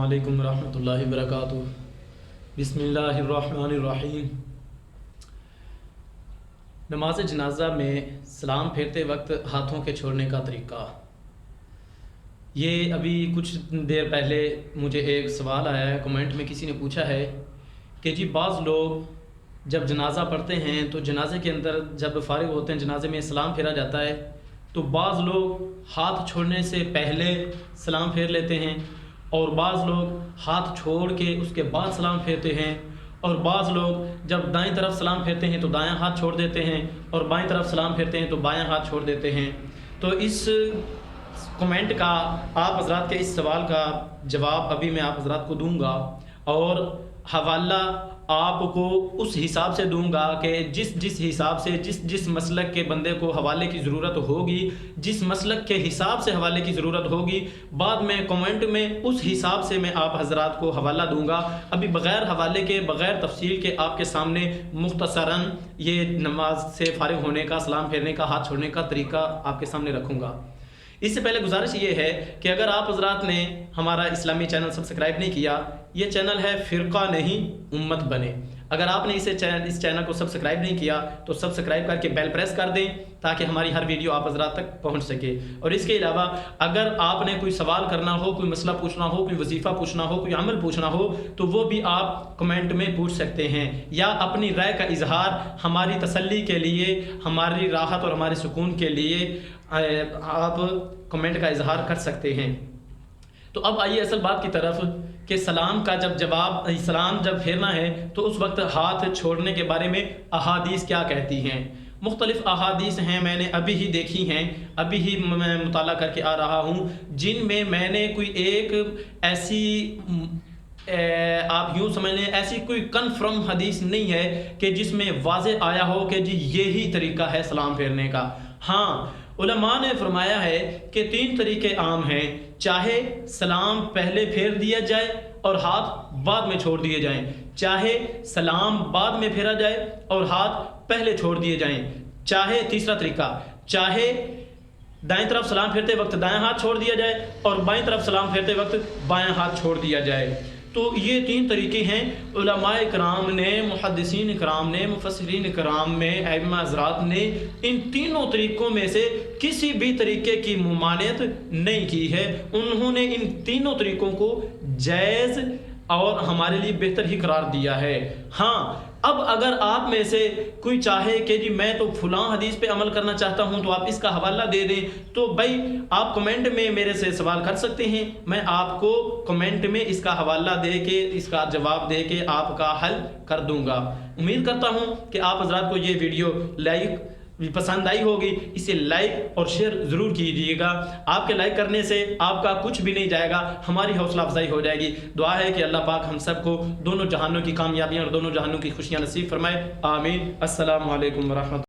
अस्सलामुअलैकुम रहमतुल्लाहि वबरकातुहू। बिस्मिल्लाहिर्रहमानिर्रहीम। नमाज जनाजा में सलाम फेरते वक्त हाथों के छोड़ने का तरीका। ये अभी कुछ देर पहले मुझे एक सवाल आया है, कमेंट में किसी ने पूछा है कि जी बाज़ लोग जब जनाजा पढ़ते हैं तो जनाजे के अंदर जब फारिग होते हैं, जनाजे में सलाम फेरा जाता है तो बाज़ लोग हाथ छोड़ने से पहले सलाम फेर लेते हैं और बाज़ लोग हाथ छोड़ के उसके बाद सलाम फेरते हैं, और बाज़ लोग जब दाईं तरफ सलाम फेरते हैं तो दायां हाथ छोड़ देते हैं और बाईं तरफ सलाम फेरते हैं तो बायां हाथ छोड़ देते हैं। तो इस कमेंट का, आप हज़रात के इस सवाल का जवाब अभी मैं आप हज़रात को दूंगा और हवाला आपको उस हिसाब से दूंगा कि जिस हिसाब से जिस मसलक के बंदे को हवाले की ज़रूरत होगी, जिस मसलक के हिसाब से हवाले की ज़रूरत होगी, बाद में कमेंट में उस हिसाब से मैं आप हज़रात को हवाला दूंगा। अभी बग़ैर हवाले के, बग़ैर तफसील के आपके सामने मुख्तसरन ये नमाज से फारिग होने का, सलाम फेरने का, हाथ छोड़ने का तरीका आपके सामने रखूँगा। इससे पहले गुजारिश ये है कि अगर आप हज़रात ने हमारा इस्लामी चैनल सब्सक्राइब नहीं किया, ये चैनल है फ़िरका नहीं उम्मत बने। अगर आपने इस चैनल को सब्सक्राइब नहीं किया तो सब्सक्राइब करके बेल प्रेस कर दें ताकि हमारी हर वीडियो आप हज़रात तक पहुंच सके। और इसके अलावा अगर आपने कोई सवाल करना हो, कोई मसला पूछना हो, कोई वजीफ़ा पूछना हो, कोई अमल पूछना हो तो वो भी आप कमेंट में पूछ सकते हैं, या अपनी राय का इजहार हमारी तसल्ली के लिए, हमारी राहत और हमारे सुकून के लिए आप कमेंट का इजहार कर सकते हैं। तो अब आइए असल बात की तरफ कि सलाम का सलाम जब फेरना है तो उस वक्त हाथ छोड़ने के बारे में अहादीस क्या कहती हैं। मुख्तलिफ अहादीस हैं, मैंने अभी ही देखी हैं, अभी ही मैं मुताला करके आ रहा हूँ, जिनमें मैंने कोई एक ऐसी आप यूँ समझ लें ऐसी कोई कन्फर्म हदीस नहीं है कि जिसमें वाज़े आया हो कि जी यही तरीका है सलाम फेरने का। हाँ, उलमा ने फरमाया है कि 3 तरीके आम हैं, चाहे सलाम पहले फेर दिया जाए और हाथ बाद में छोड़ दिए जाएं, चाहे सलाम बाद में फेरा जाए और हाथ पहले छोड़ दिए जाएं, चाहे तीसरा तरीका, चाहे दाएं तरफ सलाम फेरते वक्त दायां हाथ छोड़ दिया जाए और बाएं तरफ सलाम फेरते वक्त बायां हाथ छोड़ दिया जाए। तो ये 3 तरीके हैं। उलमाए कराम ने, मुहद्दिसीन कराम ने, मुफस्सिरीन कराम में, अइम्मा हज़रात ने इन तीनों तरीक़ों में से किसी भी तरीके की मुमानियत नहीं की है। उन्होंने इन तीनों तरीक़ों को जायज़ और हमारे लिए बेहतर ही करार दिया है। हाँ, अब अगर आप में से कोई चाहे कि जी मैं तो फलां हदीस पे अमल करना चाहता हूं तो आप इसका हवाला दे दें, तो भाई आप कमेंट में मेरे से सवाल कर सकते हैं, मैं आपको कमेंट में इसका हवाला दे के, इसका जवाब दे के आपका हल कर दूंगा। उम्मीद करता हूं कि आप हज़रात को ये वीडियो पसंद आई होगी। इसे लाइक और शेयर ज़रूर कीजिएगा। आपके लाइक करने से आपका कुछ भी नहीं जाएगा, हमारी हौसला अफजाई हो जाएगी। दुआ है कि अल्लाह पाक हम सबको दोनों जहानों की कामयाबियाँ और दोनों जहानों की खुशियाँ नसीब फरमाए। आमीन। अस्सलामु अलैकुम वरहमतुल्लाह।